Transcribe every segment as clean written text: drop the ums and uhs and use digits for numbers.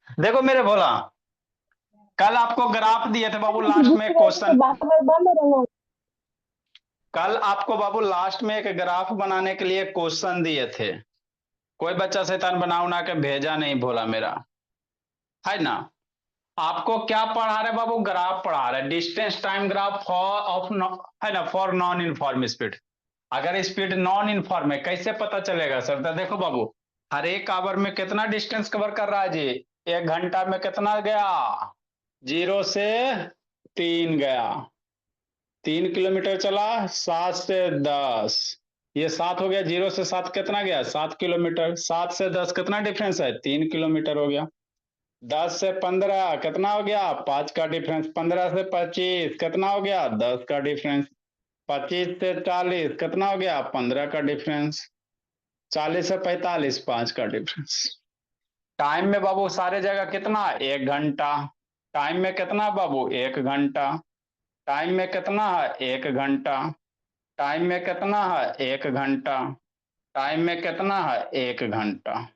देखो मेरे भोला, कल आपको ग्राफ दिए थे बाबू लास्ट में क्वेश्चन। बंद रहो। कल आपको बाबू लास्ट में एक ग्राफ बनाने के लिए क्वेश्चन दिए थे। कोई बच्चा शैतान बना उना के भेजा नहीं भोला मेरा, है ना। आपको क्या पढ़ा रहे बाबू? ग्राफ पढ़ा रहे, distance time graph for of, है ना, फॉर नॉन इनफॉर्म स्पीड। अगर स्पीड नॉन इनफॉर्म है कैसे पता चलेगा सर? तो देखो बाबू, हर एक आवर में कितना डिस्टेंस कवर कर रहा है जी? 1 घंटा में कितना गया? 0 से 3 गया। 3 किलोमीटर चला, 7 से 10। ये 7 हो गया, 0 से 7 कितना गया? 7 किलोमीटर। 7 से 10 कितना डिफरेंस है? 3 किलोमीटर हो गया। 10 से 15 कितना हो गया? 5 का डिफरेंस। 15 से 25 कितना हो गया? 10 का डिफरेंस। 25 से 40 कितना हो गया? 15 का डिफरेंस। 40 से 45 5 का डिफरेंस। टाइम में बाबू सारे जगह कितना? 1 घंटा। टाइम में कितना बाबू? 1 घंटा। टाइम में कितना है? 1 घंटा। टाइम में कितना है? 1 घंटा। टाइम में कितना है? 1 घंटा।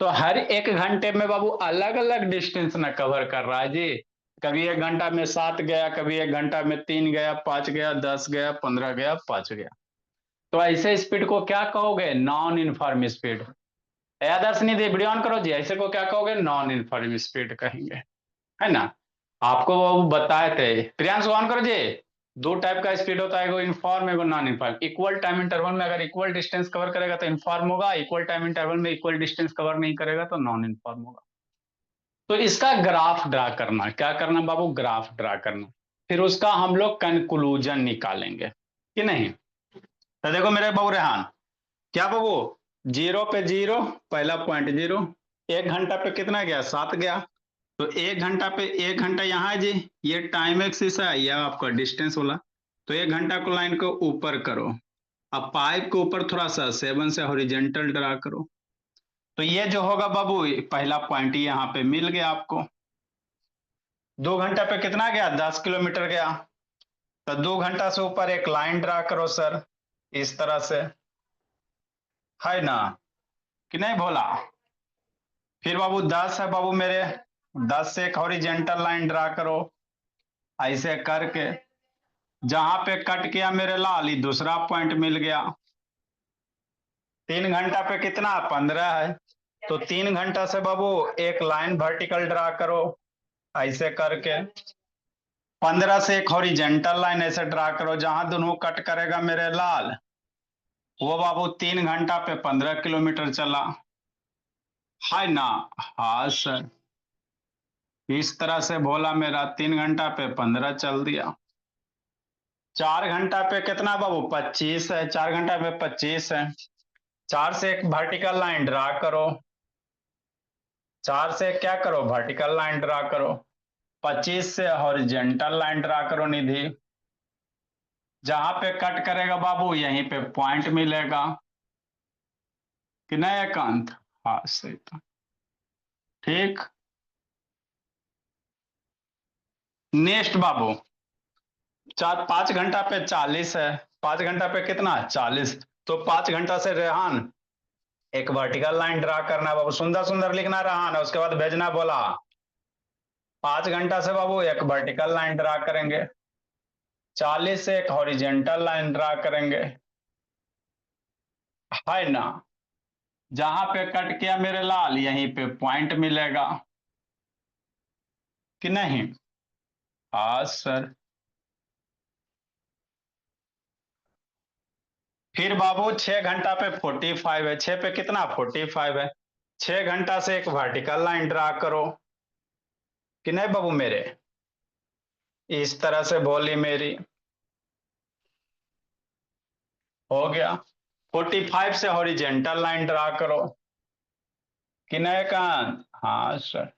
तो हर 1 घंटे में बाबू अलग अलग डिस्टेंस ना कवर कर रहा है जी। कभी 1 घंटा में 7 गया, कभी 1 घंटा में 3 गया, 5 गया, 10 गया, 15 गया, 5 गया। तो ऐसे स्पीड को क्या कहोगे? Non inform speed. Adarsh Nidhi video on करो जी, ऐसे को क्या कहोगे? नॉन इनफॉर्म स्पीड कहेंगे, है ना। आपको वो बताए थे। प्रियांशु ऑन करो जी। दो टाइप का स्पीड होता है, एगो इनफॉर्म एगो non inform. Equal time interval में अगर इक्वल डिस्टेंस कवर करेगा तो इनफॉर्म होगा, इक्वल टाइम इंटरवल में इक्वल डिस्टेंस कवर नहीं करेगा तो नॉन इनफॉर्म होगा। तो इसका ग्राफ ड्रा करना, क्या करना बाबू? ग्राफ ड्रा करना। फिर उसका हम लोग कंक्लूजन निकालेंगे कि नहीं। तो देखो मेरे बाबू रेहान, क्या बाबू, 0 पे 0, पहला पॉइंट 0। 1 घंटा पे कितना गया? 7 गया। तो 1 घंटा पे 1 घंटा यहाँ है जी, ये टाइम एक्सिस है, यह आपका डिस्टेंस वाला। तो 1 घंटा को लाइन को ऊपर करो। अब पाइप के ऊपर थोड़ा सा 7 से हॉरिजेंटल ड्रा करो। तो ये जो होगा बाबू, पहला पॉइंट यहाँ पे मिल गया आपको। 2 घंटा पे कितना गया? 10 किलोमीटर गया। तो 2 घंटा से ऊपर एक लाइन ड्रा करो सर, इस तरह से, है ना, कि नहीं भोला। फिर बाबू 10 है बाबू मेरे, 10 से एक हॉरिजेंटल लाइन ड्रा करो, ऐसे करके। जहां पे कट किया मेरे लाल, ये दूसरा पॉइंट मिल गया। 3 घंटा पे कितना? 15 है। तो 3 घंटा से बाबू एक लाइन वर्टिकल ड्रा करो, ऐसे करके। 15 से एक हॉरिजेंटल लाइन ऐसे ड्रा करो, जहां दोनों कट करेगा मेरे लाल, वो बाबू 3 घंटा पे 15 किलोमीटर चला, है ना। हाँ सर, इस तरह से भोला मेरा 3 घंटा पे 15 चल दिया। 4 घंटा पे कितना बाबू? 25 है। 4 घंटा पे 25 है। 4 से एक वर्टिकल लाइन ड्रा करो। 4 से क्या करो? वर्टिकल लाइन ड्रा करो। 25 से हॉरिजेंटल लाइन ड्रा करो निधि। जहां पे कट करेगा बाबू यहीं पे पॉइंट मिलेगा, कि नहीं एकांत? हाँ सही था। ठीक। नेक्स्ट बाबू, 5 घंटा पे 40 है। 5 घंटा पे कितना? 40। तो 5 घंटा से रेहान एक वर्टिकल लाइन ड्रा करना है बाबू, सुंदर सुंदर लिखना रेहान, उसके बाद भेजना बोला। 5 घंटा से बाबू एक वर्टिकल लाइन ड्रा करेंगे। 40 से एक हॉरिजेंटल लाइन ड्रा करेंगे, है ना। जहां पे कट किया मेरे लाल यहीं पे पॉइंट मिलेगा, कि नहीं। हाँ सर। फिर बाबू 6 घंटा पे 45 है। 6 पे कितना? 45 है। 6 घंटा से एक वर्टिकल लाइन ड्रा करो, कि नहीं बाबू मेरे, इस तरह से बोली मेरी। हो गया। 45 से हॉरिजेंटल लाइन ड्रा करो, कि नहीं कांत? हाँ सर।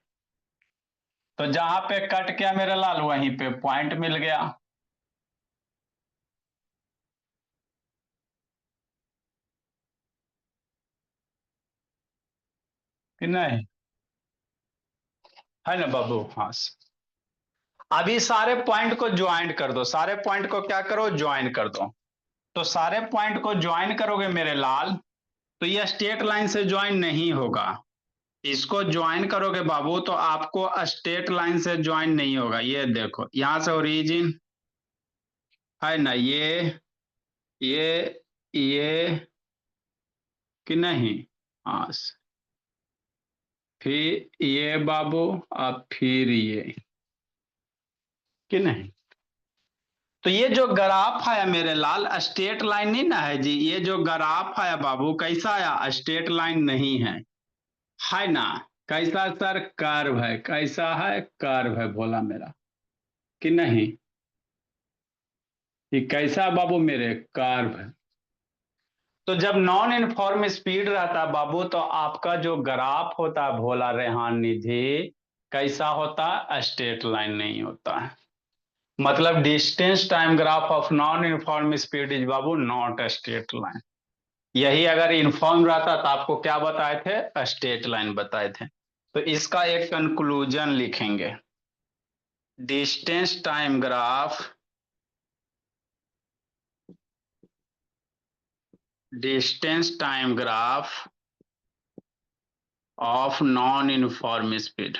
तो जहां पे कट किया मेरे लाल वहीं पे पॉइंट मिल गया, कि नहीं, है ना बाबू। हाँ सर। अभी सारे पॉइंट को ज्वाइन कर दो, सारे पॉइंट को क्या करो? ज्वाइन कर दो। तो सारे पॉइंट को ज्वाइन करोगे मेरे लाल, तो ये स्ट्रेट लाइन से ज्वाइन नहीं होगा, इसको ज्वाइन करोगे बाबू तो आपको स्ट्रेट लाइन से ज्वाइन नहीं होगा। ये देखो यहां से ओरिजिन है ना, ये कि नहीं। हाँ, फिर ये बाबू, अब फिर ये कि नहीं। तो ये जो ग्राफ आया मेरे लाल, स्ट्रेट लाइन नहीं ना है जी। ये जो ग्राफ आया बाबू कैसा आया, स्ट्रेट लाइन नहीं है ना। कैसा सर, कर्व है। कैसा है, कर्व है भोला मेरा कि नहीं। ये कैसा बाबू मेरे, कर्व है। तो जब नॉन यूनिफॉर्म स्पीड रहता है बाबू तो आपका जो ग्राफ होता है भोला रेहान निधि, कैसा होता है, स्ट्रेट लाइन नहीं होता है। मतलब distance time graph of non uniform speed is Babu not straight line. यही अगर इन्फॉर्म रहता तो आपको क्या बताए थे, स्ट्रेट लाइन बताए थे। तो इसका एक कंक्लूजन लिखेंगे, distance time graph, distance time graph of non uniform speed,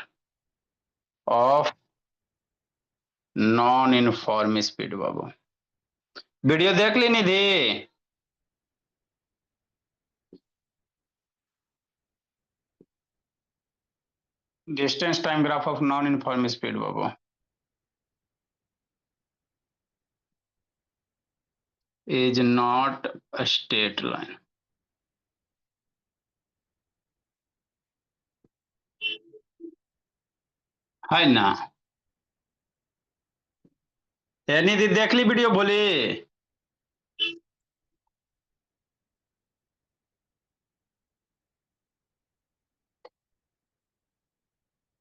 of non uniform speed बाबू। वीडियो देख ली Nidhi. Distance time graph of non uniform speed बाबू is not a straight line. है ना। ये निधि देख ली वीडियो, बोली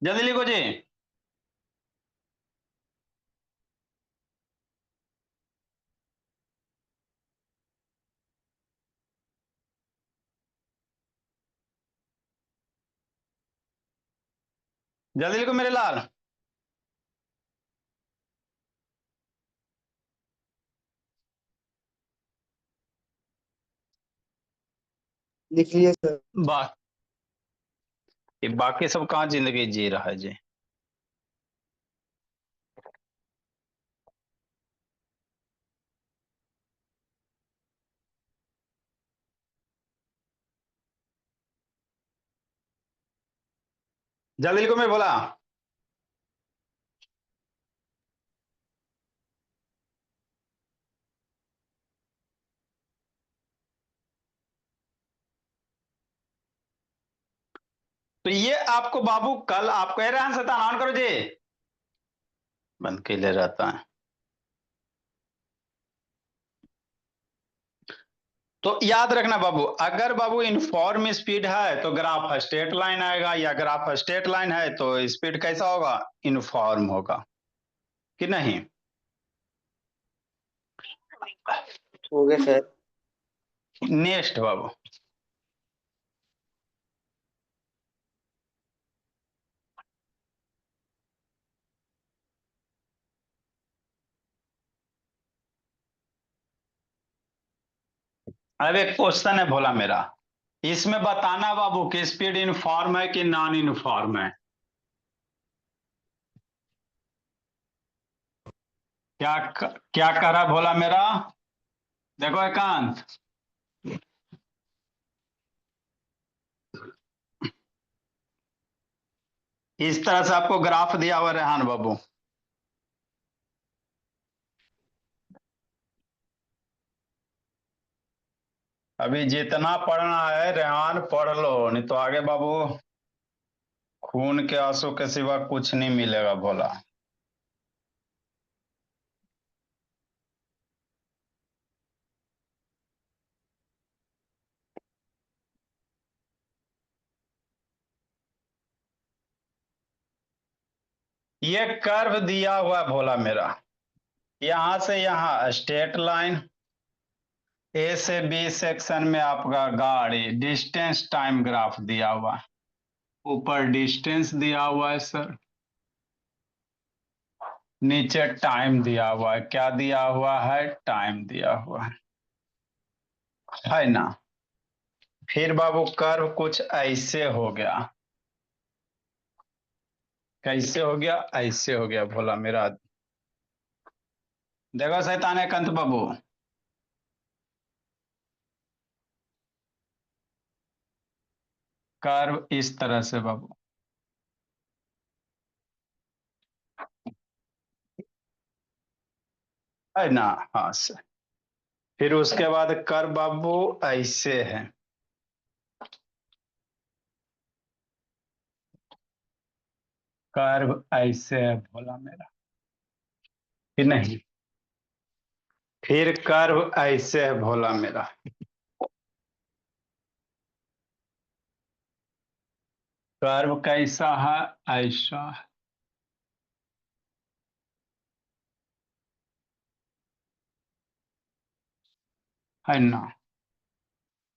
जल्दी लिखो जी। जल्दी लिखो मेरे लाल। लिख लिए सर। बा, बाकी सब कहाँ जिंदगी जी रहा है जी। जल्दी लिखो, मैं बोला। तो ये आपको बाबू कल आपको हैरान से ऑन करो जी, बंद के लिए रहता है। तो याद रखना बाबू, अगर बाबू इनफॉर्म स्पीड है तो ग्राफ स्ट्रेट लाइन आएगा, या ग्राफ स्ट्रेट लाइन है तो स्पीड कैसा होगा, इनफॉर्म होगा कि नहीं। हो गया सर। नेक्स्ट बाबू, अब एक क्वेश्चन है भोला मेरा, इसमें बताना बाबू कि स्पीड इनफॉर्म है कि नॉन इनफॉर्म है। क्या कह रहा भोला मेरा, देखो एकांत, इस तरह से आपको ग्राफ दिया हुआ रेहान बाबू। अभी जितना पढ़ना है रेहान पढ़ लो, नहीं तो आगे बाबू खून के आंसू के सिवा कुछ नहीं मिलेगा भोला। ये कर्व दिया हुआ है भोला मेरा, यहां से यहां स्ट्रेट लाइन, ए से बी सेक्शन में आपका गाड़ी, डिस्टेंस टाइम ग्राफ दिया हुआ है, ऊपर डिस्टेंस दिया हुआ है सर, नीचे टाइम दिया हुआ है। क्या दिया हुआ है, टाइम दिया हुआ है ना। फिर बाबू कर्व कुछ ऐसे हो गया, कैसे हो गया? ऐसे हो गया भोला मेरा। देखो शैतान है कंत बाबू, कर्व इस तरह से बाबू है ना। हाँ से फिर उसके बाद कर्व बाबू ऐसे है। कर्व ऐसे है भोला मेरा कि नहीं। फिर कर्व ऐसे है भोला मेरा। कर्व कैसा है? ऐसा है ना।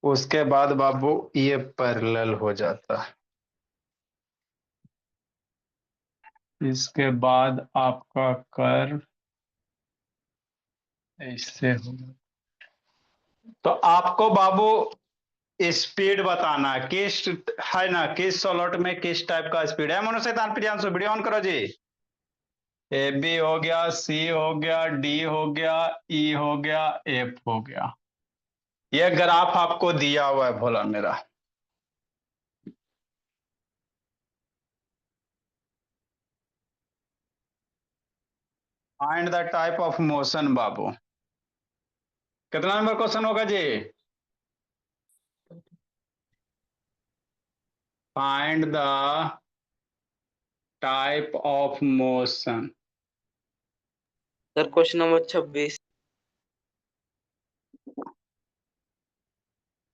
उसके बाद बाबू ये पैरेलल हो जाता है। इसके बाद आपका कर्व ऐसे होगा। तो आपको बाबू स्पीड बताना है किस, है ना, किस स्लॉट में किस टाइप का स्पीड है। मनुष्य तान प्रियांशु वीडियो ऑन करो जी। ए बी हो गया, सी हो गया, डी हो गया, ई हो गया, एफ हो गया। ये ग्राफ आपको दिया हुआ है भोला मेरा। Find the type of motion बाबू। कितना नंबर क्वेश्चन होगा जी? Find the type of motion sir question number 26।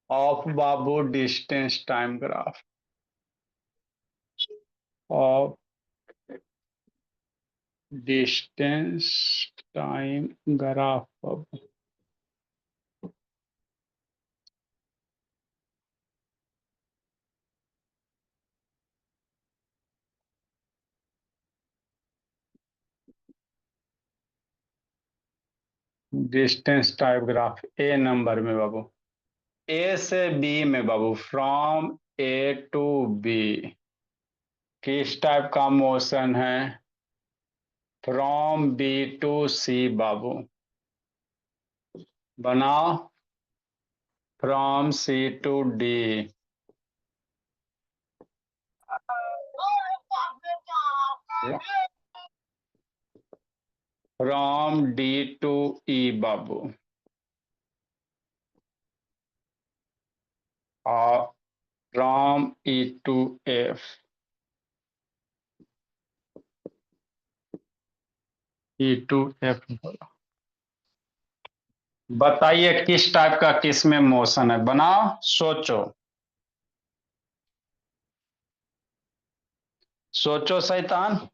Of बाबू distance time graph of distance time graph बाबू। Distance type graph A number में बाबू। ए से बी में बाबू, फ्रॉम ए टू बी किस टाइप का मोशन है? फ्रॉम बी टू सी बाबू। बनाओ। From C to D. From D to E बाबू। और from E to F. E to F. बताइए किस टाइप का किस में मोशन है? बनाओ, सोचो। सोचो शैतान।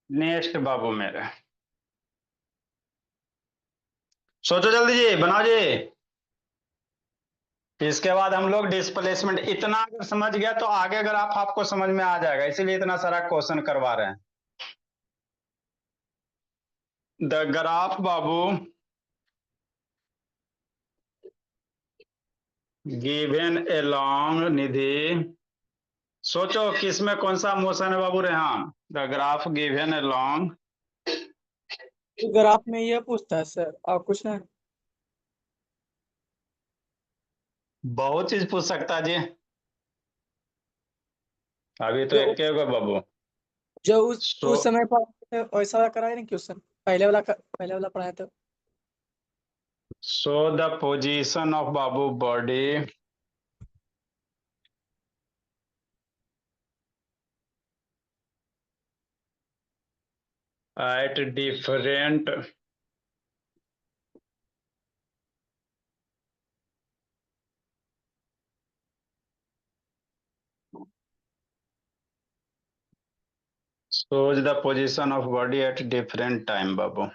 नेक्स्ट बाबू मेरे, सोचो जल्दी जी, बनाओ जी। इसके बाद हम लोग डिस्प्लेसमेंट, इतना अगर समझ गया तो आगे अगर आपको समझ में आ जाएगा, इसीलिए इतना सारा क्वेश्चन करवा रहे हैं। द ग्राफ बाबू गिवन along निधि। सोचो किस में कौन सा मोशन है बाबू Rehan? The graph given along। Graph में ये पूछता है सर और कुछ नहीं। बहुत चीज पूछ सकता है जी। अभी तो जो एक के होगा बाबू। जो उस सो उस समय पर वैसा वाला कराया नहीं क्वेश्चन, पहले वाला पढ़ाया था। Show the position of Babu body at different shows the position of body at different time Babu.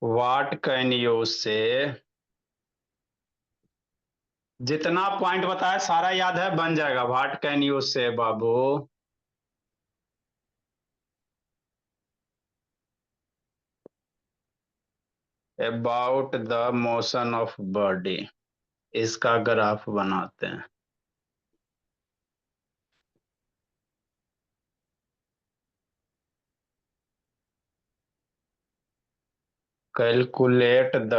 What can you से जितना पॉइंट बताया सारा याद है, बन जाएगा। व्हाट कैन यू से बाबू? About the motion of body, इसका ग्राफ बनाते हैं। Calculate the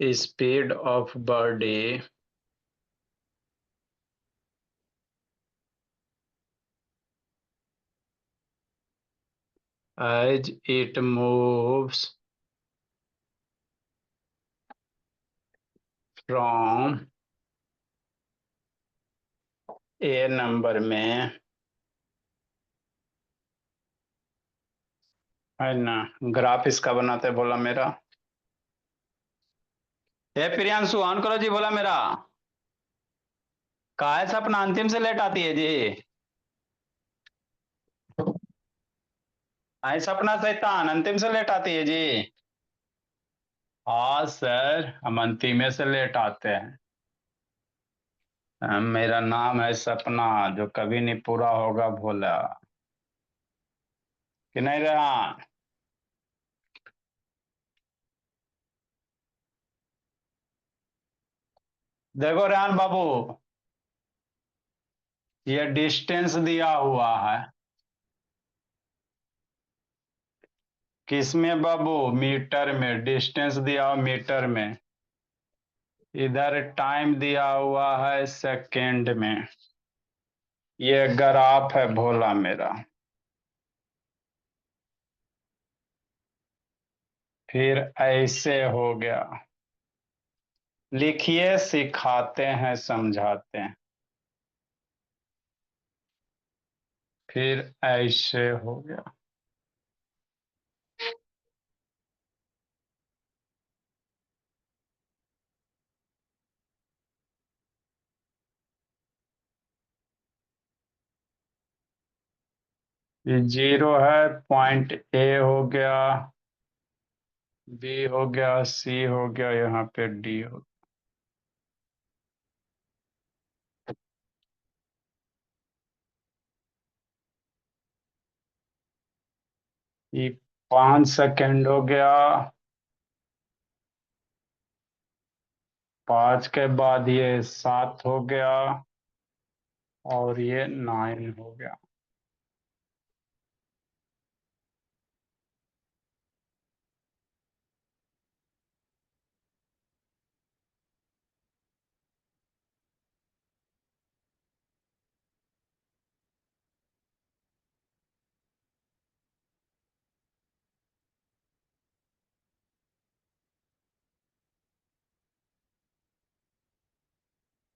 speed of body as it moves from A number में, है ना। ग्राफ इसका बनाते बोला मेरा। हे प्रियांशु ऑन करो जी, बोला मेरा। काहे सपना अंतिम से लेट आती है जी? आई सपना शैतान अंतिम से लेट आती है जी। हाँ सर, हम अंतिमे से लेट आते हैं। मेरा नाम है सपना, जो कभी नहीं पूरा होगा भोला। कि नहीं रहा? देखो रेहान बाबू, ये डिस्टेंस दिया हुआ है। किसमें बाबू? मीटर में। डिस्टेंस दिया हुआ मीटर में। इधर टाइम दिया हुआ है सेकेंड में। ये ग्राफ है भोला मेरा। फिर ऐसे हो गया। लिखिए, सिखाते हैं समझाते हैं। फिर ऐसे हो गया। ये जीरो है, पॉइंट ए हो गया, बी हो गया, सी हो गया, यहाँ पे डी हो गया। ये 5 सेकंड हो गया। 5 के बाद ये 7 हो गया और ये 9 हो गया।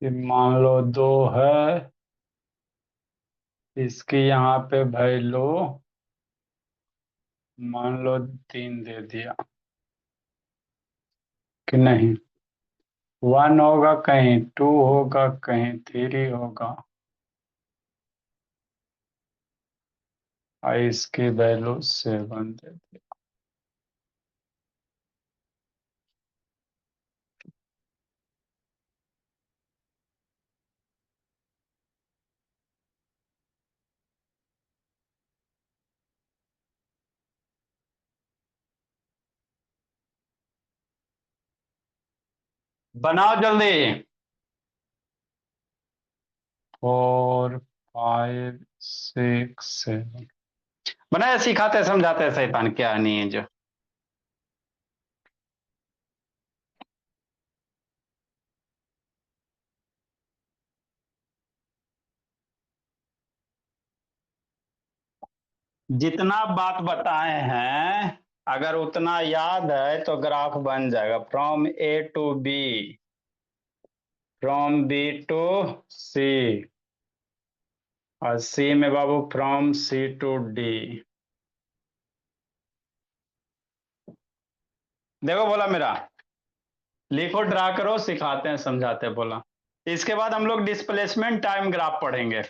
ये मान लो 2 है, इसकी यहाँ पे वैल्यू मान लो 3 दे दिया कि नहीं। 1 होगा, कहीं 2 होगा, कहीं 3 होगा, और इसकी वैल्यू 7 दे दिया। बनाओ जल्दी। 4 5 6 7 बनाए, सिखाते समझाते हैं शैतान, क्या नहीं है जो। जितना बात बताए हैं, अगर उतना याद है तो ग्राफ बन जाएगा। From A to B, from B to C, और सी में बाबू फ्रॉम सी टू डी। देखो बोला मेरा, लिखो ड्रा करो, सिखाते हैं समझाते हैं बोला। इसके बाद हम लोग डिस्प्लेसमेंट टाइम ग्राफ पढ़ेंगे।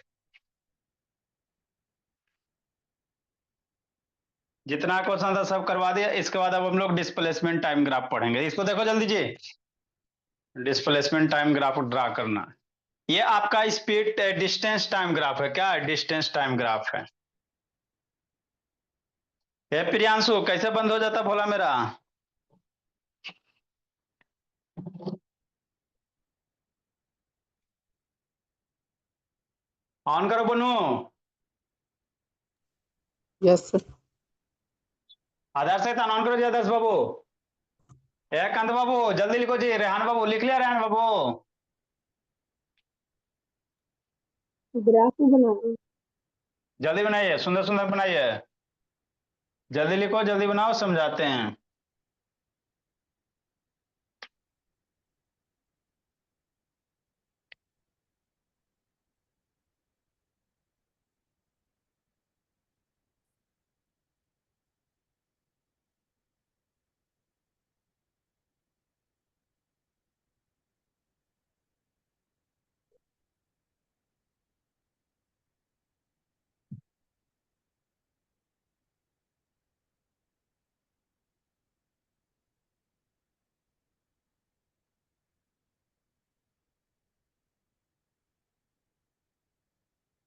जितना क्वेश्चन था सब करवा दिया। इसके बाद अब हम लोग डिस्प्लेसमेंट टाइम ग्राफ पढ़ेंगे। इसको देखो जल्दी जी, डिस्प्लेसमेंट टाइम ग्राफ ड्रा करना। ये आपका स्पीड डिस्टेंस टाइम ग्राफ है। क्या है? डिस्टेंस टाइम ग्राफ है। ये प्रियांशु कैसे बंद हो जाता भोला मेरा? ऑन करो बनू। Yes sir. आदर्श से ऑन करो जी। आदर्श बाबू, कांत बाबू जल्दी लिखो जी। रेहान बाबू लिख लिया? रेहान बाबू ग्राफ बनाना। जल्दी बनाइए, सुंदर सुंदर बनाइए। जल्दी लिखो, जल्दी बनाओ, समझाते हैं।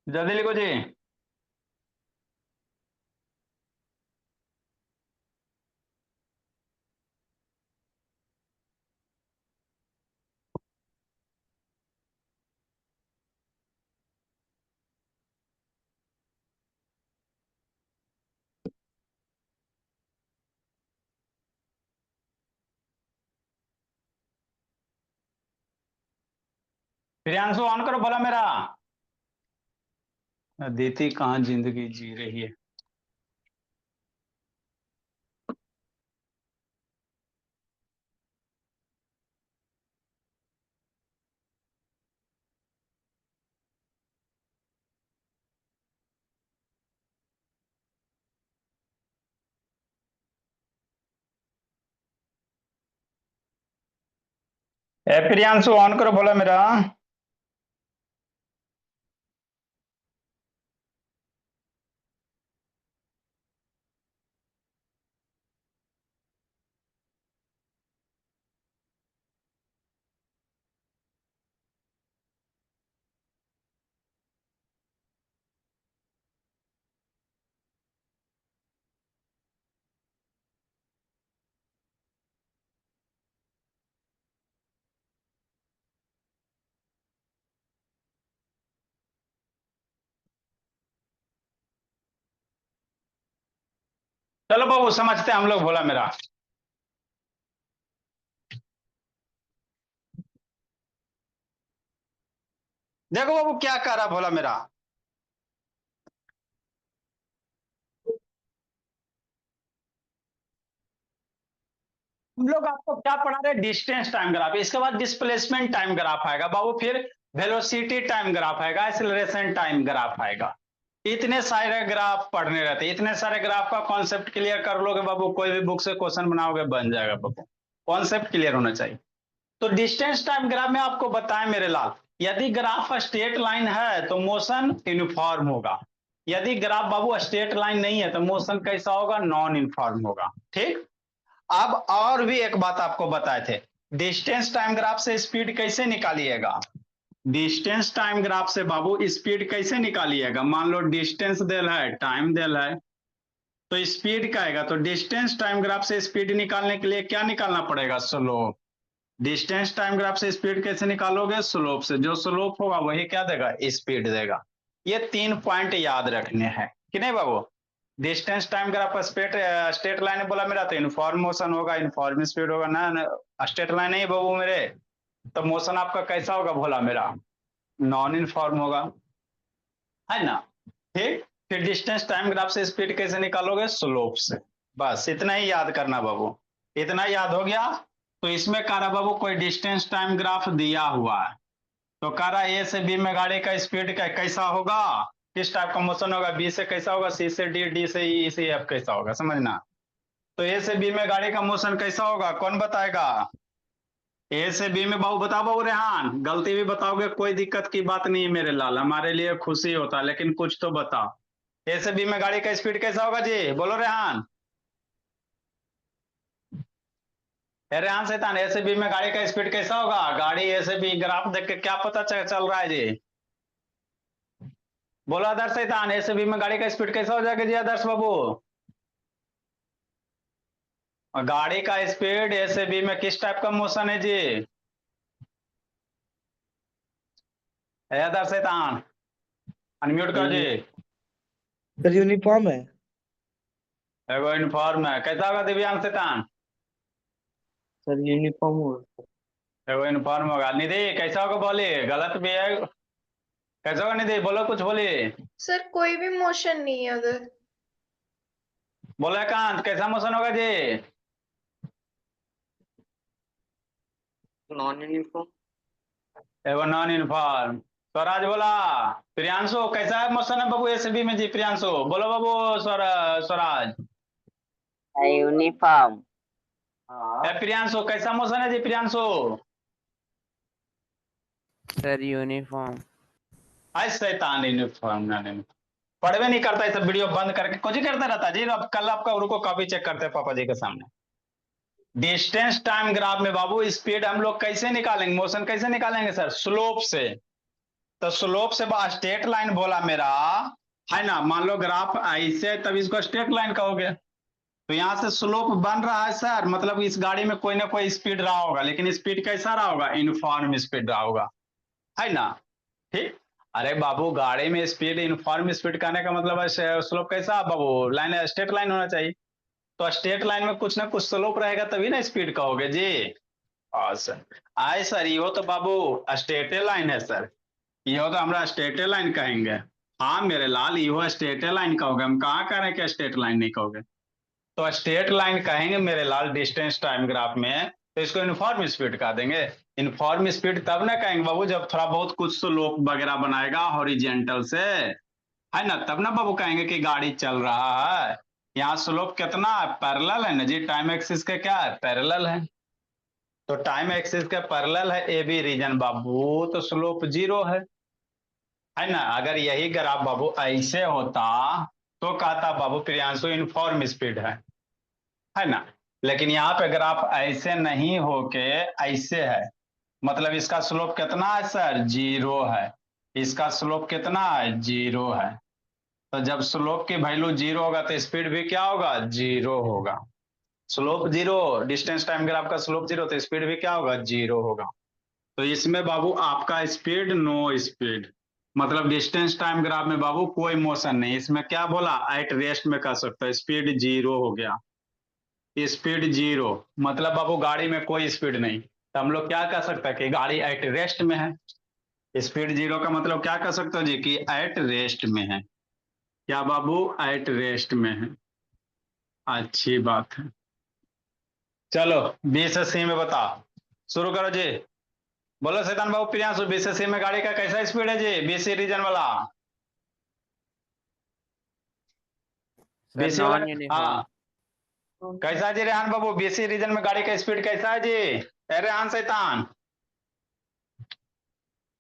जल्दी लिखो जी। प्रियांशु ऑन करो भला मेरा। अदिति कहाँ जिंदगी जी रही है? प्रियांशु ऑन करो भला मेरा। चलो बाबू समझते हैं हम लोग भोला मेरा। देखो बाबू क्या कह रहा भोला मेरा। हम लोग आपको क्या पढ़ा रहे? Distance time graph. इसके बाद डिस्प्लेसमेंट टाइम ग्राफ आएगा बाबू, फिर वेलोसिटी टाइम ग्राफ आएगा, एक्सीलरेशन टाइम ग्राफ आएगा। इतने सारे ग्राफ पढ़ने रहते हैं। इतने सारे ग्राफ का कॉन्सेप्ट क्लियर कर लोगे बाबू, कोई भी बुक से क्वेश्चन बनाओगे बन जाएगा बाबू। कॉन्सेप्ट क्लियर होना चाहिए। तो डिस्टेंस टाइम ग्राफ में आपको बताएं मेरे लाल, यदि ग्राफ स्ट्रेट लाइन है तो मोशन यूनिफॉर्म होगा। यदि ग्राफ बाबू स्ट्रेट लाइन नहीं है तो मोशन कैसा होगा? नॉन यूनिफॉर्म होगा। ठीक। अब और भी एक बात आपको बताए थे, डिस्टेंस टाइम ग्राफ से स्पीड कैसे निकालिएगा? डिस्टेंस टाइम ग्राफ से बाबू स्पीड कैसे निकालिएगा? मान लो डिस्टेंस देल है, टाइम देल है, तो स्पीड का आएगा। तो डिस्टेंस टाइम ग्राफ से स्पीड निकालने के लिए क्या निकालना पड़ेगा? स्लोप। डिस्टेंस टाइम ग्राफ से स्पीड कैसे निकालोगे? स्लोप से। जो स्लोप होगा वही क्या देगा? स्पीड देगा। ये 3 पॉइंट याद रखने हैं कि नहीं बाबू? Distance time graph straight line बोला मेरा तो यूनिफॉर्म मोशन होगा, यूनिफॉर्म स्पीड होगा ना। स्ट्रेट लाइन नहीं बाबू मेरे, तो मोशन आपका कैसा होगा भोला मेरा? नॉन यूनिफॉर्म होगा, है ना। ठीक। फिर डिस्टेंस टाइम ग्राफ से स्पीड कैसे निकालोगे? स्लोप से। बस इतना ही याद करना बाबू। इतना याद हो गया। तो इसमें कह रहा बाबू कोई डिस्टेंस टाइम ग्राफ दिया हुआ है, तो कह रहा ए से बी में गाड़ी का स्पीड कैसा होगा, किस टाइप का मोशन होगा, बी से कैसा होगा, सी से डी, डी से ई से एफ कैसा होगा, समझना। तो ए से बी में गाड़ी का मोशन कैसा होगा? कौन बताएगा? ए से बी में बाबू बताओ बाबू। रेहान गलती भी बताओगे कोई दिक्कत की बात नहीं है मेरे लाल, हमारे लिए खुशी होता है, लेकिन कुछ तो बताओ। ए से बी में गाड़ी का स्पीड कैसा होगा जी? बोलो रेहान। रेहान शैतान, ए से बी में गाड़ी का स्पीड कैसा होगा? गाड़ी ए से बी ग्राफ देख के क्या पता चल रहा है जी? बोलो आदर्श शैतान, ए से बी में गाड़ी का स्पीड कैसा हो जाएगा जी आदर्श बाबू? और गाड़ी का स्पीड ए से बी में किस टाइप का मोशन है जी? आदर्श शैतान अनम्यूट करो जी। सर यूनिफॉर्म है। एगो यूनिफॉर्म है, कैसा होगा दिव्यांग शैतान? सर यूनिफॉर्म होगा। एगो यूनिफॉर्म होगा। निधि कैसा होगा बोलिए, गलत भी है, कैसा होगा निधि बोलो कुछ बोलिए। सर कोई भी मोशन नहीं है उधर। बोलो एकांत कैसा मोशन होगा जी? Non uniform. एगो नॉन यूनिफॉर्म। स्वराज बोला। प्रियांशु कैसा है मोशन है बाबू ए से बी में जी? प्रियांशु बोलो बाबू। स्वराज यूनिफॉर्म। प्रियांशु कैसा मोशन है जी? Priyanshu sir uniform. आज शैतान यूनिफॉर्म पढ़वे नहीं करता है, सब वीडियो बंद करके कुछ ही करता रहता जी। अब कल आपका रुको कॉपी चेक करते हैं पापा जी के सामने। डिस्टेंस टाइम ग्राफ में बाबू स्पीड हम लोग कैसे निकालेंगे? मोशन कैसे निकालेंगे सर? स्लोप से। तो स्लोप से स्ट्रेट लाइन बोला मेरा है ना, मान लो ग्राफ ऐसे तब इसको स्ट्रेट लाइन कहोगे। तो यहां से स्लोप बन रहा है सर, मतलब इस गाड़ी में कोई ना कोई स्पीड रहा होगा, लेकिन स्पीड कैसा रहा होगा? यूनिफॉर्म स्पीड रहा होगा, है ना? ठीक। अरे बाबू गाड़ी में स्पीड यूनिफॉर्म स्पीड कहने का मतलब है स्लोप कैसा बाबू? लाइन स्ट्रेट लाइन होना चाहिए। तो स्ट्रेट लाइन में कुछ ना कुछ स्लोप रहेगा तभी ना स्पीड कहोगे जी। सर आए सर, यो तो बाबू स्ट्रेट लाइन है सर, यो तो हमरा स्ट्रेट लाइन कहेंगे। हाँ मेरे लाल, यो स्ट्रेट लाइन कहोगे, हम कहाँ कह रहे हैं कि स्ट्रेट लाइन नहीं कहोगे? तो स्ट्रेट लाइन कहेंगे मेरे लाल डिस्टेंस टाइम ग्राफ में, तो इसको यूनिफॉर्म स्पीड कह देंगे। यूनिफॉर्म स्पीड तब ना कहेंगे बाबू जब थोड़ा बहुत कुछ स्लोप वगैरह बनाएगा हॉरिजेंटल से, है ना, तब ना बाबू कहेंगे कि गाड़ी चल रहा है। यहाँ स्लोप कितना है? पैरेलल है ना जी, टाइम एक्सिस के क्या है? पैरेलल है। तो टाइम एक्सिस के पैरेलल है ए बी रीजन बाबू, तो स्लोप 0 है ना। अगर यही ग्राफ बाबू ऐसे होता तो कहता बाबू प्रियांशु यूनिफॉर्म स्पीड है ना। लेकिन यहाँ पे ग्राफ ऐसे नहीं होके ऐसे है, मतलब इसका स्लोप कितना है सर? 0 है। इसका स्लोप कितना है? 0 है। तो जब स्लोप की वैल्यू 0 होगा तो स्पीड भी क्या होगा? 0 होगा। स्लोप 0, डिस्टेंस टाइम ग्राफ का स्लोप 0, तो स्पीड भी क्या होगा? 0 होगा। तो इसमें बाबू आपका स्पीड नो स्पीड, मतलब डिस्टेंस टाइम ग्राफ में बाबू कोई मोशन नहीं। इसमें क्या बोला? एट रेस्ट में कह सकते हो, स्पीड 0 हो गया। स्पीड 0 मतलब बाबू गाड़ी में कोई स्पीड नहीं, तो हम लोग क्या कह सकते हैं कि गाड़ी एट रेस्ट में है। स्पीड 0 का मतलब क्या कह सकते हो जी? कि एट रेस्ट में है। क्या बाबू? एट रेस्ट में है। अच्छी बात है। चलो बी से सी में बता, शुरू करो जी। बोलो शैतान बाबू प्रियांशु, बी से सी में गाड़ी का कैसा स्पीड है जी? बीसी रीजन वाला बीसी वाला हाँ कैसा है जी? रेहान बाबू बीसी रीजन में गाड़ी का स्पीड कैसा है जी? रेहान शैतान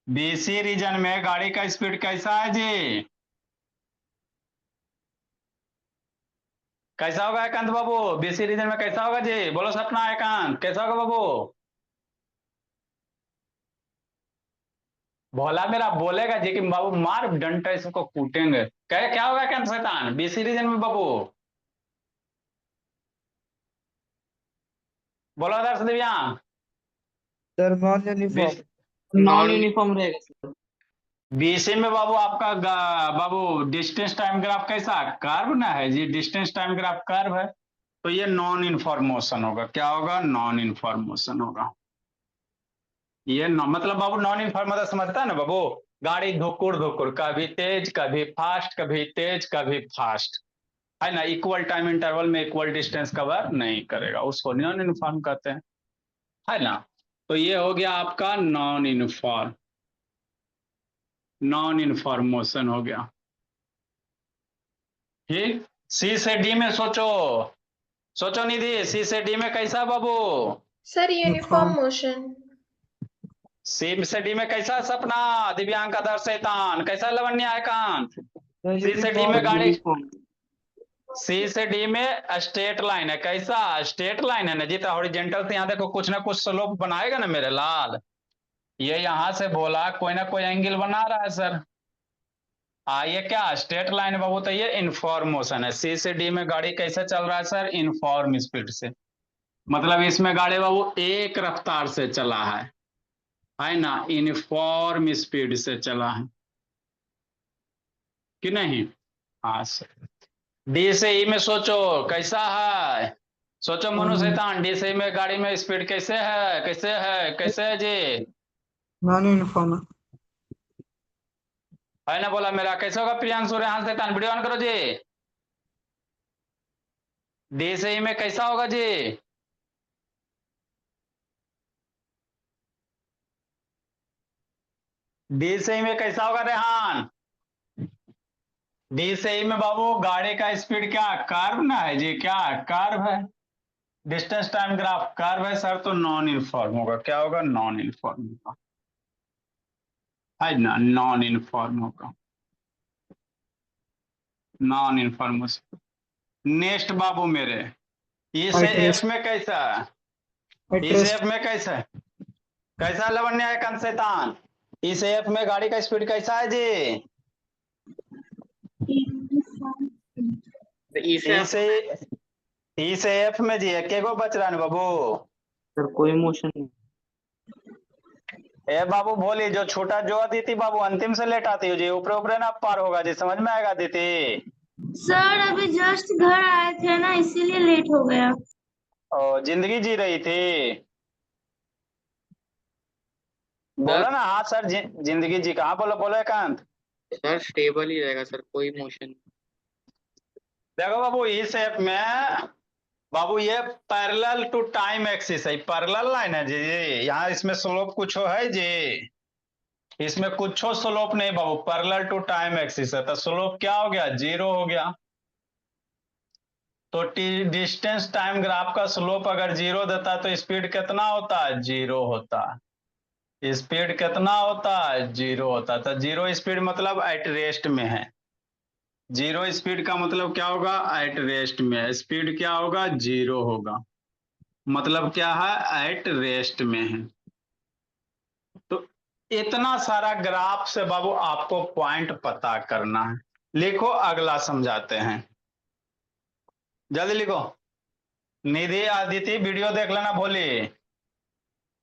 बीसी रीजन में गाड़ी का स्पीड कैसा है जी? कैसा होगा एकांत बाबू? बीसी रीजन में कैसा होगा जी? बोलो सपना एकांत कैसा होगा बाबू? भोला मेरा बोलेगा जी कि बाबू मार डंडा इसको कूटेंगे। क्या होगा एकांत शैतान बीसी रीजन में बाबू? बोलो आदर्श दिव्यांग। Sir non uniform. Non uniform रहेगा सर। बीसी में बाबू आपका बाबू डिस्टेंस टाइम ग्राफ कैसा? कर्व ना है जी, डिस्टेंस टाइम ग्राफ कर्व है, तो ये नॉन इन्फॉर्मेशन होगा। क्या होगा? नॉन इन्फॉर्मेशन होगा। ये मतलब बाबू नॉन इन्फॉर्मेशन समझता है ना बाबू? गाड़ी धुकुर धुकुर, कभी तेज कभी फास्ट, कभी तेज कभी फास्ट, है ना, इक्वल टाइम इंटरवल में इक्वल डिस्टेंस कवर नहीं करेगा, उसको नॉन यूनिफॉर्म कहते हैं, है ना। तो ये हो गया आपका नॉन यूनिफॉर्म, नॉन इन्फॉर्मेशन हो गया। ठीक। सी से डी में सोचो, सोचो निधि, सी से डी में कैसा बाबू? Sir uniform motion. सी से डी में कैसा सपना? दिव्यांग का दर्श शैतान कैसा? लवन्या एकांत सर सी से डी यूनिफॉर्म में गाड़ी, यूनिफॉर्म सी से डी में स्ट्रेट लाइन है, कैसा स्ट्रेट लाइन है ना जी, तो हॉरिजेंटल से यहाँ देखो कुछ ना कुछ स्लोप बनाएगा ना मेरे लाल, ये यहां से बोला कोई ना कोई एंगल बना रहा है सर। ये क्या स्ट्रेट लाइन बाबू, तो ये इनफॉर्म मोशन है। सी से डी में गाड़ी कैसे चल रहा है सर, इनफॉर्म स्पीड से, मतलब इसमें गाड़ी बाबू एक रफ्तार से चला है ना, यूनिफॉर्म स्पीड से चला है कि नहीं। हाँ सर। डी से ई में सोचो कैसा है, सोचो मनु शैतान, डी से ई में गाड़ी में स्पीड कैसे है, कैसे है, कैसे है जी, नॉन यूनिफॉर्म है ना बोला मेरा, कैसे होगा प्रियांशु रेहान शैतान, वीडियो ऑन करो जी। डी से ई में कैसा होगा जी, डी से ई में कैसा होगा रेहान, डी से ई में बाबू गाड़ी का स्पीड क्या कर्व ना है जी, क्या कर्व है, डिस्टेंस टाइम ग्राफ कर्व है सर, तो नॉन यूनिफॉर्म होगा, क्या होगा नॉन यूनिफॉर्म होगा, है ना, नॉन यूनिफॉर्म होगा, नॉन यूनिफॉर्म। नेक्स्ट बाबू मेरे, ई से एफ में कैसा है, ई से एफ में कैसा है, कैसा लवण्य है कंस शैतान, ई से एफ में गाड़ी का स्पीड कैसा है जी, ई से ई से एफ में जी एक गो बच रहा है बाबू, सर कोई मोशन नहीं। ए बाबू भोली जो छोटा जो अदिति बाबू अंतिम से लेट आती हो जी, ऊपर ऊपर ना पार होगा जी, समझ में आएगा अदिति। सर अभी जस्ट घर आए थे ना इसीलिए लेट हो गया। और जिंदगी जी रही थी, बोलो ना हाँ सर जिंदगी जी कहाँ, बोलो बोलो एकांत। सर स्टेबल ही रहेगा सर, कोई मोशन। देखो बाबू इस ऐप में बाबू ये पैरेलल टू टाइम एक्सिस है, पैरेलल लाइन है जी, यहाँ इसमें स्लोप कुछ है जी, इसमें कुछ स्लोप नहीं बाबू, पैरेलल टू टाइम एक्सिस है, तो स्लोप क्या हो गया, जीरो हो गया। तो डिस्टेंस टाइम ग्राफ का स्लोप अगर जीरो देता है तो स्पीड कितना होता है, जीरो होता है, स्पीड कितना होता है, जीरो होता है, तो जीरो स्पीड मतलब एट रेस्ट में है, जीरो स्पीड का मतलब क्या होगा, एट रेस्ट में है, स्पीड क्या होगा, जीरो होगा, मतलब क्या है, एट रेस्ट में है। तो इतना सारा ग्राफ से बाबू आपको पॉइंट पता करना है, लिखो अगला समझाते हैं, जल्दी लिखो। निधि आदिति वीडियो देख लेना भोली,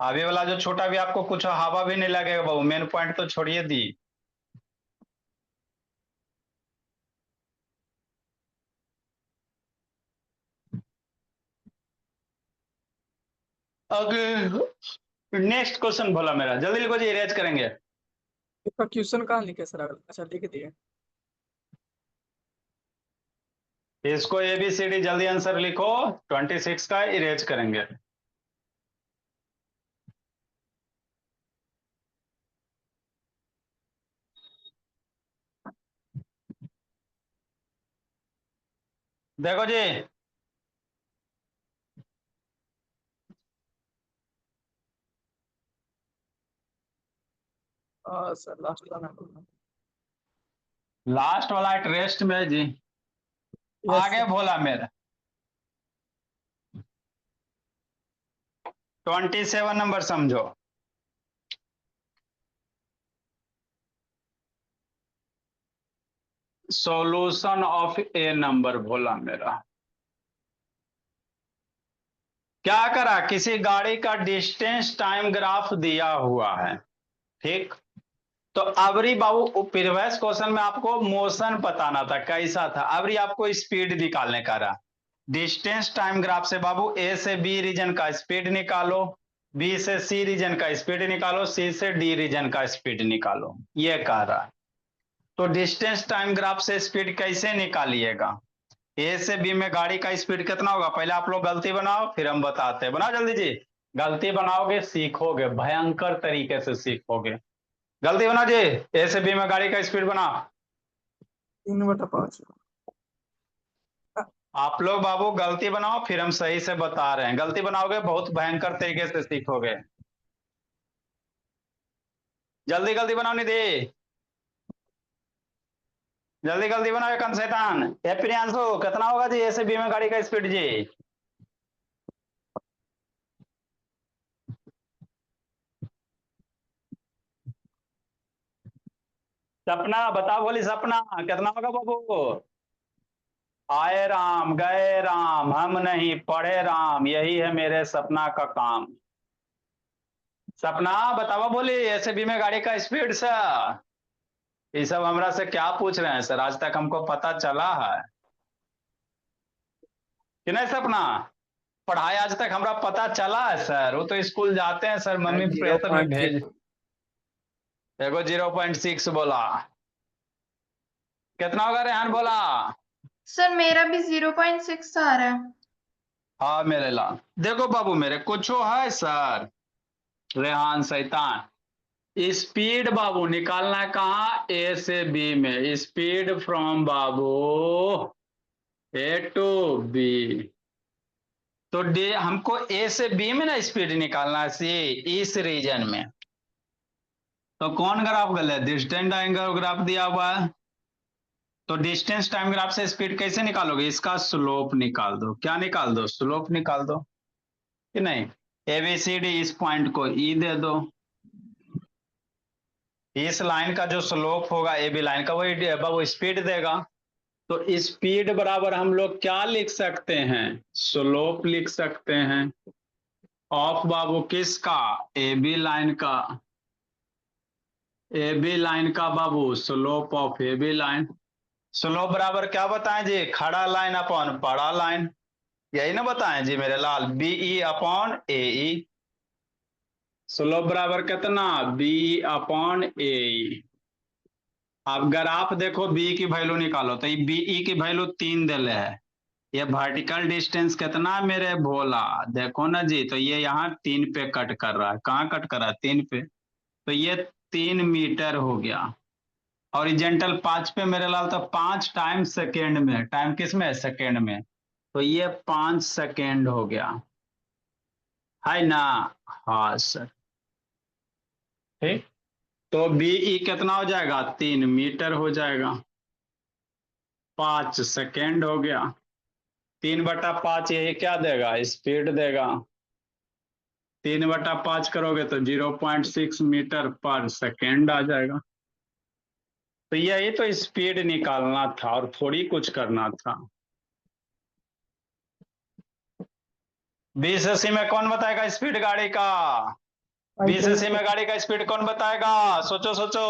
अभी वाला जो छोटा भी आपको कुछ हवा भी नहीं लगेगा बाबू, मेन पॉइंट तो छोड़िए दी। अगर नेक्स्ट क्वेश्चन बोला मेरा, जल्दी लिखो जी, इरेज करेंगे। इसका क्वेश्चन कहाँ लिखे सर अगला, अच्छा लिख दिए। इसको ABCD जल्दी आंसर लिखो, 26 का इरेज करेंगे। देखो जी, सर लास्ट वाला बोलना। लास्ट वाला एक रेस्ट में जी, आगे बोला मेरा 27 नंबर समझो, सॉल्यूशन ऑफ ए नंबर बोला मेरा। क्या करा, किसी गाड़ी का डिस्टेंस टाइम ग्राफ दिया हुआ है, ठीक, तो अबरी बाबू प्रीवियस क्वेश्चन में आपको मोशन बताना था कैसा था, अबरी आपको स्पीड निकालने का रहा, डिस्टेंस टाइम ग्राफ से बाबू ए से बी रीजन का स्पीड निकालो, बी से सी रीजन का स्पीड निकालो, सी से डी रीजन का स्पीड निकालो, ये कह रहा है। तो डिस्टेंस टाइम ग्राफ से स्पीड कैसे निकालिएगा, ए से बी में गाड़ी का स्पीड कितना होगा, पहले आप लोग गलती बनाओ फिर हम बताते हैं, बनाओ जल्दी जी, गलती बनाओगे सीखोगे, भयंकर तरीके से सीखोगे, गलती बना जी, ए से बी में गाड़ी का स्पीड बना, 3/5। आप लोग बाबू गलती बनाओ फिर हम सही से बता रहे हैं, गलती बनाओगे बहुत भयंकर तरीके से सीखोगे, जल्दी गलती बनाओ निधि। जल्दी जल्दी बनाओ एक शैतान। ए प्रियांशु कितना होगा जी ए से बी में गाड़ी का स्पीड जी? सपना बताओ, बोली सपना कितना होगा बाबू? आए राम गए राम हम नहीं पढ़े राम, यही है मेरे सपना का काम। सपना बताओ, बोली ऐसे भी में गाड़ी का स्पीड सर। ये सब हमरा से क्या पूछ रहे हैं सर, आज तक हमको पता चला है कि नहीं सपना? पढ़ाई आज तक हमरा पता चला है सर, वो तो स्कूल जाते हैं सर, मम्मी प्रेतर में भेज। देखो 0.6 बोला। कितना होगा रेहान बोला? सर मेरा भी 0.6 आ रहा है। हाँ मेरे ला देखो बाबू, मेरे कुछ है सर। रेहान शैतान, स्पीड बाबू निकालना है कहाँ? ए से बी में। स्पीड फ्रॉम बाबू ए टू बी। तो डी हमको ए से बी में ना स्पीड निकालना है, सी इस रीजन में। तो कौन ग्राफ गलत? डिस्टेंस टाइम ग्राफ दिया हुआ है। तो डिस्टेंस टाइम ग्राफ से स्पीड कैसे निकालोगे? इसका स्लोप निकाल दो। क्या निकाल दो? स्लोप निकाल दो कि नहीं? एबीसीडी इस पॉइंट को ई दे दो। इस लाइन का जो स्लोप होगा ए बी लाइन का, वही वो स्पीड देगा। तो स्पीड बराबर हम लोग क्या लिख सकते हैं? स्लोप लिख सकते हैं ऑफ बाबू किसका? ए बी लाइन का। ए बी लाइन का बाबू slope of A B line. Slope बराबर क्या बताएं जी? खड़ा लाइन अपॉन बड़ा लाइन, यही ना बताएं जी मेरे लाल? B E upon A E. Slope बराबर कितना? B upon A. अब अगर आप देखो बी की वैल्यू निकालो, तो बीई की वैल्यू 3 दिले है। ये वर्टिकल डिस्टेंस कितना मेरे भोला? देखो ना जी, तो ये यहाँ 3 पे कट कर रहा है। कहाँ कट कर रहा है? 3 पे। तो ये 3 मीटर हो गया। हॉरिजॉन्टल 5 पे मेरे लाल, तो 5 टाइम सेकेंड में। टाइम किस में? सेकेंड में। तो ये 5 सेकेंड हो गया है ना? हाँ सर ठीक। तो बीई कितना हो जाएगा? 3 मीटर हो जाएगा। 5 सेकेंड हो गया। 3/5 यही क्या देगा? स्पीड देगा। 3/5 करोगे तो 0.6 मीटर पर सेकेंड आ जाएगा। तो यही तो स्पीड निकालना था और थोड़ी कुछ करना था। 2080 में कौन बताएगा स्पीड गाड़ी का? 2080 में गाड़ी का स्पीड कौन बताएगा? सोचो सोचो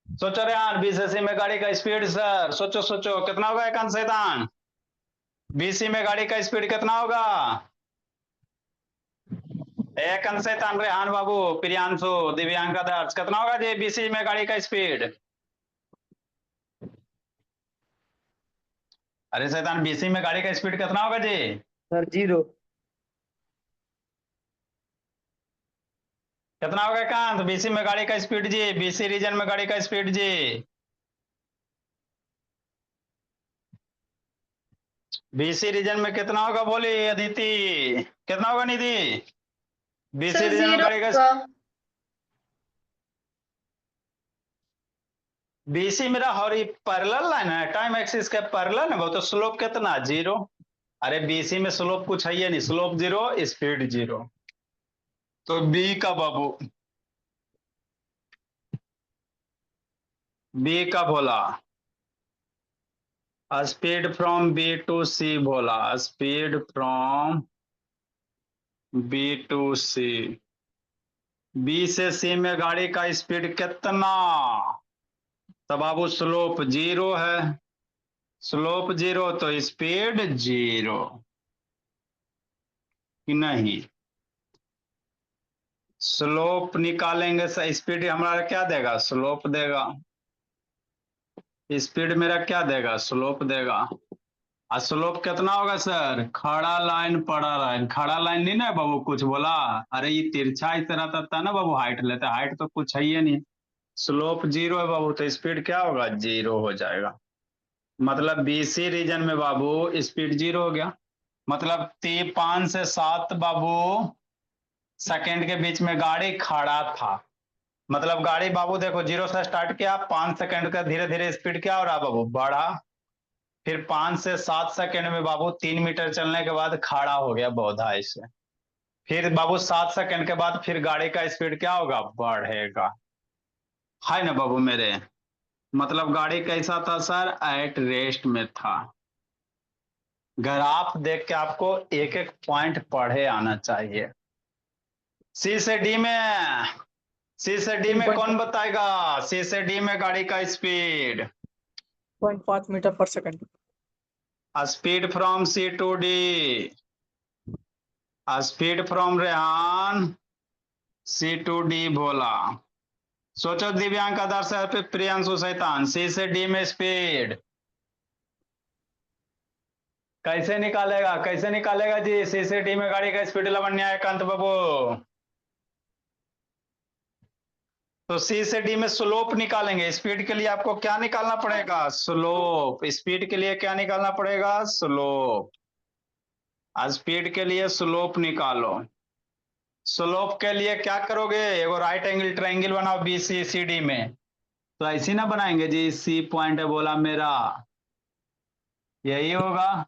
सोचो रेहान, 2080 में गाड़ी का स्पीड सर, सोचो सोचो कितना होगा एक शैतान? 20 में गाड़ी का स्पीड कितना होगा? एक शैतान रेहान बाबू, प्रियांशु, दिव्यांका दर्श, कितना होगा जी 20 में गाड़ी का स्पीड? अरे शैतान, 20 में गाड़ी का स्पीड कितना होगा जी? सर 0। कितना होगा कांत? 20 में गाड़ी का स्पीड जी, 20 रीजन में गाड़ी का स्पीड जी। 20 रीजन में कितना होगा? बोली अदिति, कितना होगा निधि? 20 सर रीजन में 0 गाड़ी का होगा। 20 मेरा हॉरी पैरेलल लाइन है, टाइम एक्सिस के पैरेलल है वो। तो स्लोप कितना? 0। अरे 20 में स्लोप कुछ है ही नहीं, स्लोप 0 स्पीड 0। तो बी का बाबू, बी का बोला speed from B to C बोला। Speed from B to C. B से सी में गाड़ी का स्पीड कितना? तो बाबू स्लोप 0 है। स्लोप 0 तो स्पीड 0 कि नहीं? स्लोप निकालेंगे स्पीड हमारा क्या देगा? स्लोप देगा। स्पीड मेरा क्या देगा? स्लोप देगा। और स्लोप कितना होगा सर? खड़ा लाइन पड़ा लाइन। खड़ा लाइन नहीं ना बाबू, कुछ बोला? अरे ये तिरछा इस तरह था ना बाबू, हाइट लेता, हाइट तो कुछ है ही नहीं। स्लोप 0 है बाबू, तो स्पीड क्या होगा? 0 हो जाएगा। मतलब बीसी रीजन में बाबू स्पीड 0 हो गया। मतलब 5 से 7 बाबू सेकेंड के बीच में गाड़ी खड़ा था। मतलब गाड़ी बाबू देखो 0 से स्टार्ट किया, 5 सेकंड का धीरे धीरे स्पीड क्या हो रहा बाबू, बढ़ा। फिर 5 से 7 सेकंड में बाबू 3 मीटर चलने के बाद खड़ा हो गया बौधाई से। फिर बाबू 7 सेकंड के बाद फिर गाड़ी का स्पीड क्या होगा, बढ़ेगा। है ना बाबू मेरे, मतलब गाड़ी कैसा था सर, एट रेस्ट में था। ग्राफ देख के आपको एक एक पॉइंट पढ़े आना चाहिए। सी से डी में, सी से डी में कौन बताएगा, सी से डी में गाड़ी का speed, 0.5 metre per second. Speed from C to D, speed from रेहान सी टू डी बोला। सोचो दिव्यांग आदर्श प्रियांशु शैतान, सी से डी में स्पीड कैसे निकालेगा, कैसे निकालेगा जी, सी से डी में गाड़ी का स्पीड लवन्या एकांत बाबू। तो सी से डी में स्लोप निकालेंगे। स्पीड के लिए आपको क्या निकालना पड़ेगा, स्लोप। स्पीड के लिए क्या निकालना पड़ेगा, स्लोप। स्पीड के लिए स्लोप निकालो। स्लोप के लिए क्या करोगे, एगो राइट एंगल ट्रायंगल बनाओ बी सी सी डी में। तो ऐसी ना बनाएंगे जी, सी पॉइंट है बोला मेरा, यही होगा।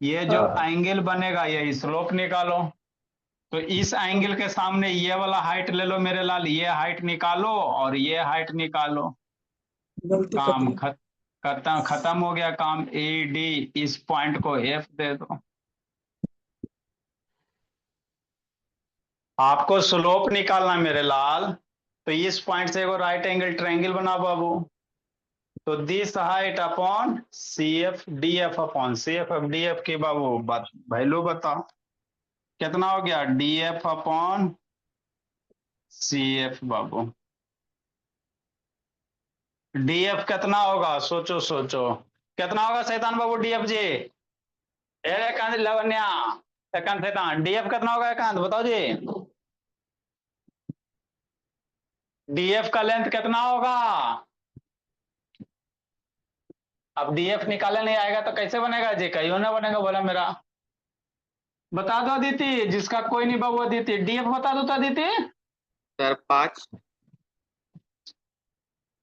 ये जो एंगल बनेगा यही स्लोप निकालो। तो इस एंगल के सामने ये वाला हाइट ले लो मेरे लाल, ये हाइट निकालो और ये हाइट निकालो। गलती कर काम दी। खत्म हो गया काम। ए डी, इस पॉइंट को एफ दे दो। आपको स्लोप निकालना मेरे लाल, तो इस पॉइंट से एगो राइट एंगल ट्रायंगल बनाओ बाबू। तो this height upon C F D F upon C F D F की बाबू वैल्यू बताओ कितना हो गया, D F upon C F बाबू। डी एफ कितना होगा, सोचो सोचो कितना होगा शैतान बाबू, डी एफ जी एकांत लवन्या एकांत शैतान, डी एफ कितना होगा एकांत बताओ जी। डी एफ का लेंथ कितना होगा, अब डीएफ निकाले नहीं आएगा तो कैसे बनेगा जी, कहीं ना बनेगा बोला मेरा। बता दो अदिति, जिसका कोई नहीं बाबू अदिति, डीएफ बता दो तो अदिति। सर 5।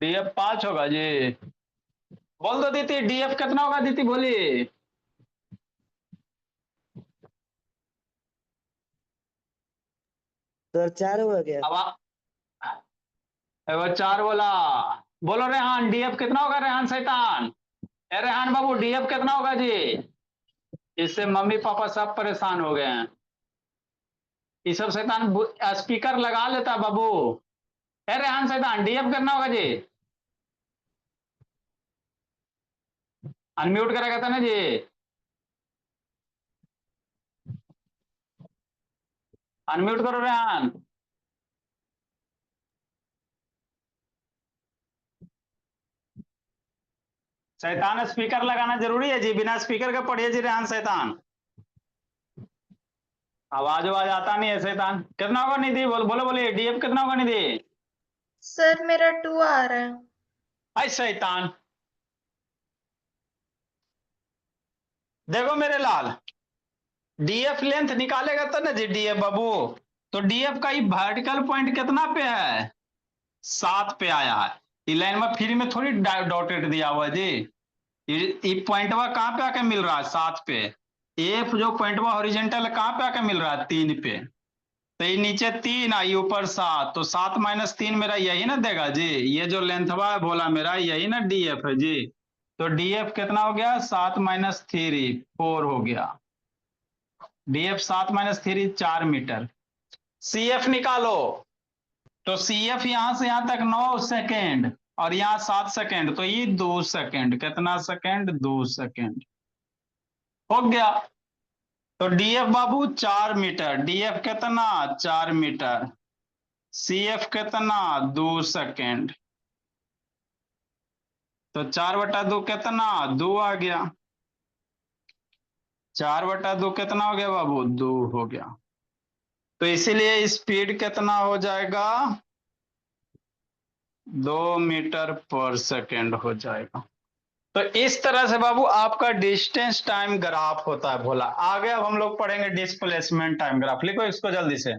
डीएफ 5 होगा जी, बोल दो अदिति, डीएफ कितना होगा अदिति बोली। सर 4 हो गया। अब 4 बोला, बोलो रेहान डीएफ कितना होगा, रेहान शैतान, ए रेहान बाबू डीएफ कितना होगा जी। इससे मम्मी पापा सब परेशान हो गए हैं। ये सब शैतान स्पीकर लगा लेता बाबू। ए रेहान शैतान डीएफ कितना होगा जी, अनम्यूट करेगा था ना जी। अनम्यूट करो रेहान। शैतान स्पीकर लगाना जरूरी है जी, बिना स्पीकर के पढ़िए जी रेहान शैतान, आवाज आता नहीं है शैतान। कितना होगा निधि, बोलो बोलिए डीएफ कितना होगा निधि। सर मेरा 2 आ रहा है। आई शैतान, देखो मेरे लाल, डीएफ लेंथ निकालेगा तो ना जी डीएफ बाबू। तो डीएफ का ये वर्टिकल पॉइंट कितना पे है, 7 पे आया है। ये लाइन में फ्री में थोड़ी डॉटेड दिया हुआ है जी, ये पॉइंटवा कहाँ पे आके मिल रहा है, 7 पे। एफ जो पॉइंटवा हॉरिजेंटल कहाँ पे आके मिल रहा है, 3 पे। तो ये नीचे 3 आई ऊपर 7, तो 7 माइनस 3 मेरा यही ना देगा जी, ये जो लेंथवा है बोला मेरा यही ना डीएफ है जी। तो डीएफ कितना हो गया, 7 माइनस 3 4 हो गया। DF 7 minus 3 4 metre. सीएफ निकालो, तो सीएफ यहां से यहां तक 9 सेकेंड और यहाँ 7 सेकेंड, तो ये 2 सेकेंड, कितना सेकेंड, 2 सेकेंड हो गया। तो डीएफ बाबू 4 मीटर, डीएफ कितना 4 मीटर, सीएफ कितना 2 सेकेंड, तो 4/2 कितना 2 आ गया, 4/2 कितना हो गया बाबू, 2 हो गया। तो इसीलिए स्पीड कितना हो जाएगा, 2 मीटर पर सेकेंड हो जाएगा। तो इस तरह से बाबू आपका डिस्टेंस टाइम ग्राफ होता है भोला। आगे अब हम लोग पढ़ेंगे डिस्प्लेसमेंट टाइम ग्राफ, लिखो इसको जल्दी से।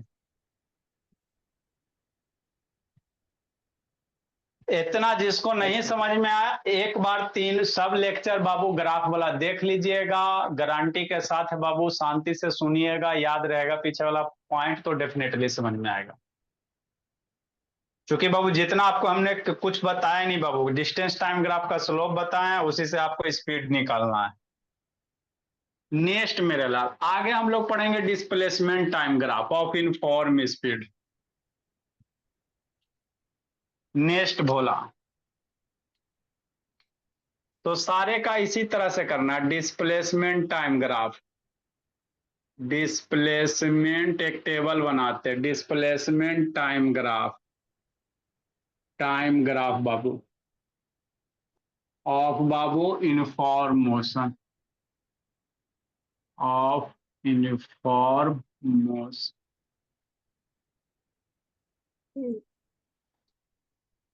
इतना जिसको नहीं समझ में आया, एक बार 3 सब लेक्चर बाबू ग्राफ वाला देख लीजिएगा, गारंटी के साथ है बाबू, शांति से सुनिएगा, याद रहेगा, पीछे वाला पॉइंट तो डेफिनेटली समझ में आएगा। क्योंकि बाबू जितना आपको हमने कुछ बताया नहीं बाबू, डिस्टेंस टाइम ग्राफ का स्लोप बताया, उसी से आपको स्पीड निकालना है। नेक्स्ट मेरे लाल, आगे हम लोग पढ़ेंगे displacement time graph of uniform speed. Next Bhola, तो सारे का इसी तरह से करना है, डिस्प्लेसमेंट टाइम ग्राफ। डिस्प्लेसमेंट एक टेबल बनाते हैं, displacement time graph, time graph बाबू ऑफ बाबू uniform motion, of uniform motion,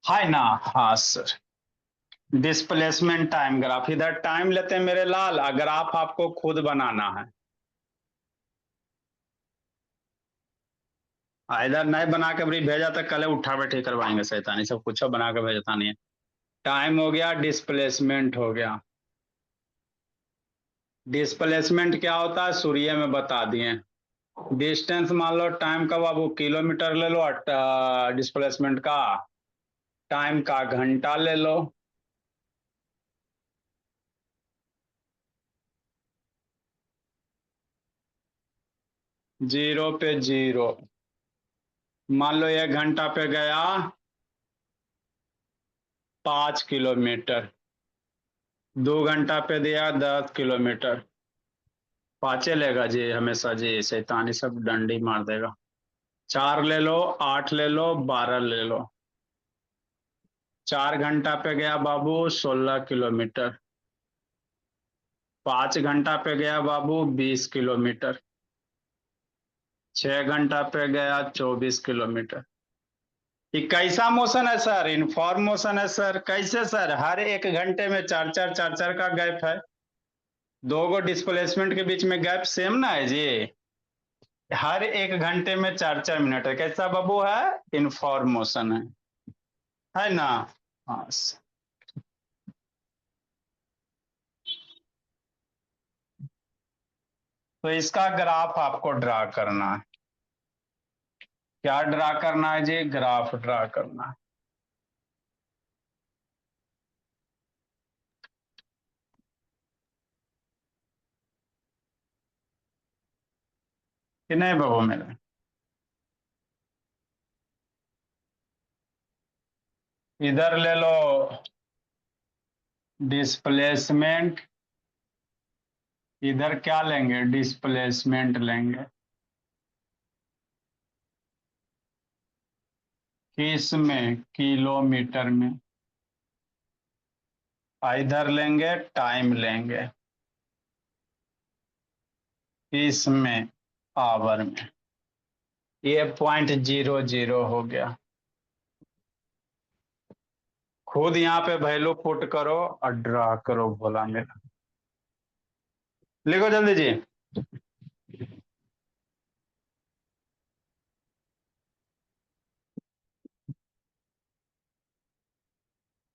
है ना? हाँ सर, डिस्प्लेसमेंट टाइम ग्राफ। इधर टाइम लेते हैं मेरे लाल, ग्राफ आपको खुद बनाना है, इधर नहीं बना के भी भेजा तो कल उठा बैठे करवाएंगे शैतानी, सब कुछ बना के भेजता नहीं है। टाइम हो गया, डिस्प्लेसमेंट हो गया। डिस्प्लेसमेंट क्या होता है सूर्य में बता दिए। डिस्टेंस मान लो टाइम का बाबू किलोमीटर ले लो, डिस्प्लेसमेंट का टाइम का घंटा ले लो। जीरो पे जीरो, मान लो 1 घंटा पे गया 5 किलोमीटर, 2 घंटा पे दिया 10 किलोमीटर, 5 लेगा जी हमेशा जी, शैतानी सब डंडी मार देगा। 4 ले लो, 8 ले लो, 12 ले लो, 4 घंटा पे गया बाबू 16 किलोमीटर, 5 घंटा पे गया बाबू 20 किलोमीटर, 6 घंटा पे गया 24 किलोमीटर। ये कैसा मोशन है सर? यूनिफॉर्म मोशन है सर। कैसे सर? हर 1 घंटे में 4 का गैप है, 2 गो डिस्प्लेसमेंट के बीच में गैप सेम ना है जी, हर 1 घंटे में 4 मिनट है। कैसा बाबू है? यूनिफॉर्म मोशन है ना? हाँ, तो इसका ग्राफ आपको ड्रा करना है। क्या ड्रा करना है जी? ग्राफ ड्रा करना है। कि नहीं बाबू मेरे? इधर ले लो डिस्प्लेसमेंट, इधर क्या लेंगे? डिस्प्लेसमेंट लेंगे, किस में? किलोमीटर में। इधर लेंगे टाइम लेंगे, इसमें आवर में। ये 0.00 हो गया। खुद यहाँ पे वैल्यू पुट करो और ड्रा करो भोला मेरा। लिखो जल्दी जी।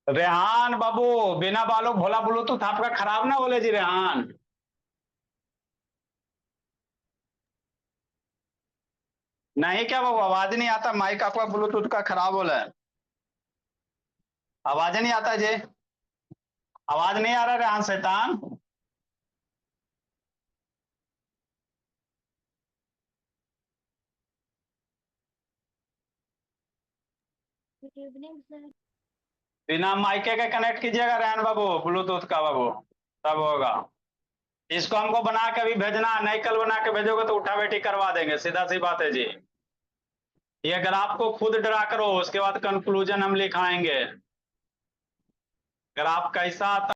रेहान बाबू, बिना बालों भोला ब्लूटूथ आपका खराब ना बोले जी रेहान। नहीं क्या बाबू, आवाज नहीं आता? माइक आपका ब्लूटूथ का खराब हो रहा है, आवाज नहीं आता जी, आवाज नहीं आ रहा रेहान शैतान। बिना माइके के कनेक्ट कीजिएगा रेहान बाबू, ब्लूटूथ का बाबू, तब होगा। इसको हमको बना के अभी भेजना, नहीं कल बना के भेजोगे तो उठा बैठी करवा देंगे, सीधा सी बात है जी। ये अगर आपको खुद ड्रा करो, उसके बाद कंक्लूजन हम लिखाएंगे। ग्राफ कैसा आता